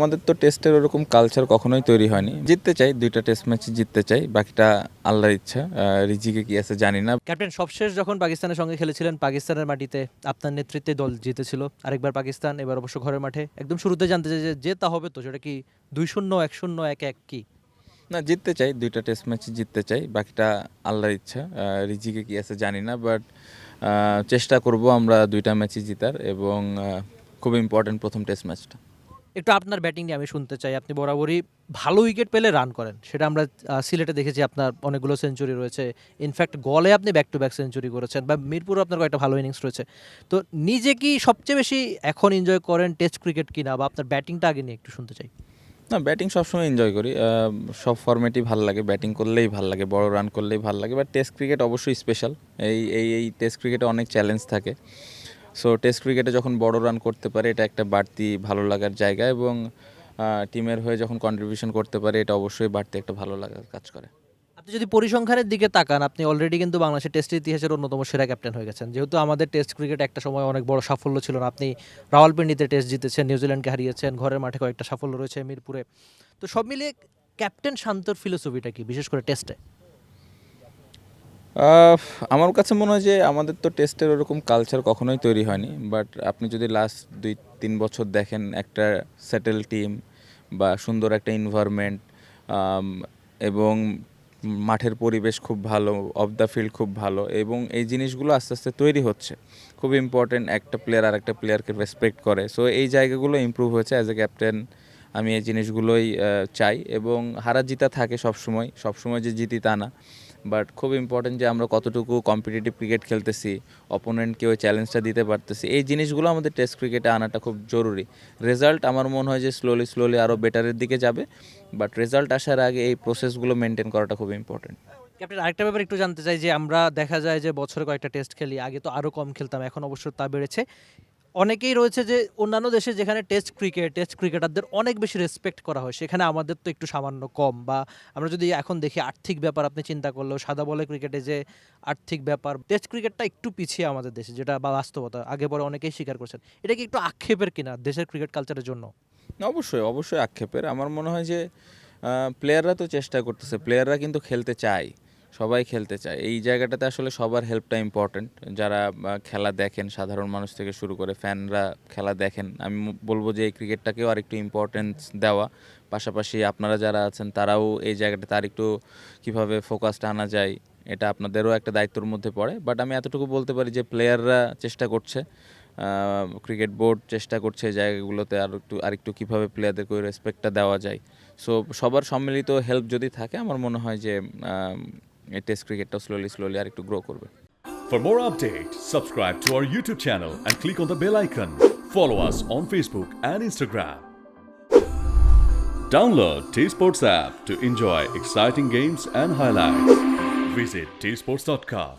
আমাদের তো টেস্টের ওরকম কালচার কখনোই তৈরি হয়নি। জিততে চাই, ২টা টেস্ট ম্যাচই জিততে চাই। বাকিটা আল্লাহর ইচ্ছা। রিজিকে কি আছে জানি না। ক্যাপ্টেন সবশেষ যখন পাকিস্তানের সঙ্গে খেলেছিলেন পাকিস্তানের মাটিতে আপনার নেতৃত্বে দল জিতেছিল। আরেকবার পাকিস্তান, এবার অবশ্য ঘরের মাঠে। একদম শুরুতে জানতে চাই যে জেতা হবে তো সেটা কি ২-০, ১-০, ১-১ কি? না, জিততে চাই, ২টা টেস্ট ম্যাচই জিততে চাই। বাকিটা আল্লাহর ইচ্ছা। রিজিকে কি আছে জানি না। বাট চেষ্টা করব আমরা ২টা ম্যাচই জিতার এবং খুব ইম্পর্টেন্ট প্রথম টেস্ট ম্যাচটা। একটু আপনার ব্যাটিং নিয়ে আমি শুনতে চাই। আপনি বরাবরই ভালো উইকেট পেলে রান করেন। সেটা আমরা সিলেটে দেখেছি আপনার অনেকগুলো সেঞ্চুরি রয়েছে। ইনফ্যাক্ট গলে আপনি ব্যাক টু ব্যাক সেঞ্চুরি করেছেন বা মিরপুরেও আপনার কয়েকটা ভালো ইনিংস রয়েছে। তো নিজে কি সবচেয়ে বেশি এখন এনজয় করেন টেস্ট ক্রিকেট কিনা বা আপনার ব্যাটিংটা আগে নিয়ে একটু শুনতে চাই। না, ব্যাটিং সবসময় এনজয় করি। সব ফরম্যাটই ভাল লাগে। ব্যাটিং করলেই ভাল লাগে, বড় রান করলেই ভাল লাগে। বাট টেস্ট ক্রিকেট অবশ্যই স্পেশাল। এই টেস্ট ক্রিকেটে অনেক চ্যালেঞ্জ থাকে। সো টেস্ট ক্রিকেটে যখন বড় রান করতে পারে এটা একটা বাড়তি ভালো লাগার জায়গা এবং টিমের হয়ে যখন কন্ট্রিবিউশন করতে পারে এটা অবশ্যই বাড়তি একটা ভালো লাগার কাজ করে। আপনি যদি পরিসংখ্যানের দিকে তাকান, আপনি অলরেডি কিন্তু বাংলাদেশের টেস্টের ইতিহাসের অন্যতম সেরা ক্যাপ্টেন হয়ে গেছেন। যেহেতু আমাদের টেস্ট ক্রিকেট একটা সময় অনেক বড় সাফল্য ছিল না। আপনি রাওয়ালপিন্ডিতে টেস্ট জিতেছেন, নিউজিল্যান্ডকে হারিয়েছেন, ঘরের মাঠে কয়েকটা সাফল্য রয়েছে মিরপুরে। তো সব মিলিয়ে ক্যাপ্টেন শান্তর ফিলোসফিটা কি, বিশেষ করে টেস্টে? আহ, আমার কাছে মনে হয় যে আমাদের তো টেস্টের ওরকম কালচার কখনোই তৈরি হয়নি। বাট আপনি যদি লাস্ট ২-৩ বছর দেখেন একটা সেটেল টিম বা সুন্দর একটা এনভায়রনমেন্ট এবং মাঠের পরিবেশ খুব ভালো, অফ দ্য ফিল্ড খুব ভালো এবং এই জিনিসগুলো আস্তে আস্তে তৈরি হচ্ছে। খুব ইম্পর্টেন্ট, একটা প্লেয়ার আর একটা প্লেয়ারকে রেসপেক্ট করে। সো এই জায়গাগুলো ইমপ্রুভ হয়েছে। অ্যাজ এ ক্যাপ্টেন আমি এই জিনিসগুলোই চাই এবং হারা জিতা থাকে সবসময়, সবসময় যে জিতি তা না। বাট খুব ইম্পর্টেন্ট যে আমরা কতটুকু কম্পিটিটিভ ক্রিকেট খেলতেছি, অপোনেন্টকে ওই চ্যালেঞ্জটা দিতে পারতেছি, এই জিনিসগুলো আমাদের টেস্ট ক্রিকেটে আনাটা খুব জরুরি। রেজাল্ট আমার মনে হয় যে স্লোলি আরও বেটারের দিকে যাবে। বাট রেজাল্ট আসার আগে এই প্রসেসগুলো মেনটেন করাটা খুব ইম্পর্টেন্ট। ক্যাপ্টেন আরেকটা ব্যাপার একটু জানতে চাই যে আমরা দেখা যায় যে বছরে কয়েকটা টেস্ট খেলি, আগে তো আরও কম খেলতাম, এখন অবশ্য তা বেড়েছে। অনেকেই রয়েছে যে অন্যান্য দেশে যেখানে টেস্ট ক্রিকেটারদের অনেক বেশি রেসপেক্ট করা হয়, সেখানে আমাদের তো একটু সামান্য কম। বা আমরা যদি এখন দেখি আর্থিক ব্যাপার আপনি চিন্তা করলেও সাদা বলে ক্রিকেটে যে আর্থিক ব্যাপার, টেস্ট ক্রিকেটটা একটু পিছিয়ে আমাদের দেশে, যেটা বা বাস্তবতা আগে পরে অনেকেই স্বীকার করছেন। এটা কি একটু আক্ষেপের কিনা দেশের ক্রিকেট কালচারের জন্য? অবশ্যই আক্ষেপের। আমার মনে হয় যে প্লেয়াররা তো চেষ্টা করতেছে, প্লেয়াররা কিন্তু খেলতে চায়, সবাই খেলতে চায়। এই জায়গাটাতে আসলে সবার হেল্পটা ইম্পর্ট্যান্ট। যারা খেলা দেখেন, সাধারণ মানুষ থেকে শুরু করে ফ্যানরা খেলা দেখেন, আমি বলবো যে এই ক্রিকেটটাকেও আরেকটু ইম্পর্টেন্স দেওয়া। পাশাপাশি আপনারা যারা আছেন তারাও এই জায়গাটাতে আরেকটু কীভাবে ফোকাসটা আনা যায় এটা আপনাদেরও একটা দায়িত্বের মধ্যে পড়ে। বাট আমি এতটুকু বলতে পারি যে প্লেয়াররা চেষ্টা করছে, ক্রিকেট বোর্ড চেষ্টা করছে এই জায়গাগুলোতে আরেকটু কীভাবে প্লেয়ারদেরকে ওই রেসপেক্টটা দেওয়া যায়। সো সবার সম্মিলিত হেল্প যদি থাকে আমার মনে হয় যে এই টেস্ট ক্রিকেটটা স্লোলি আরেকটু গ্রো করবে। For more updates, subscribe to our YouTube channel and click on the bell icon. Follow us on Facebook and Instagram. Download T Sports app to enjoy exciting games and highlights. Visit tsports.com.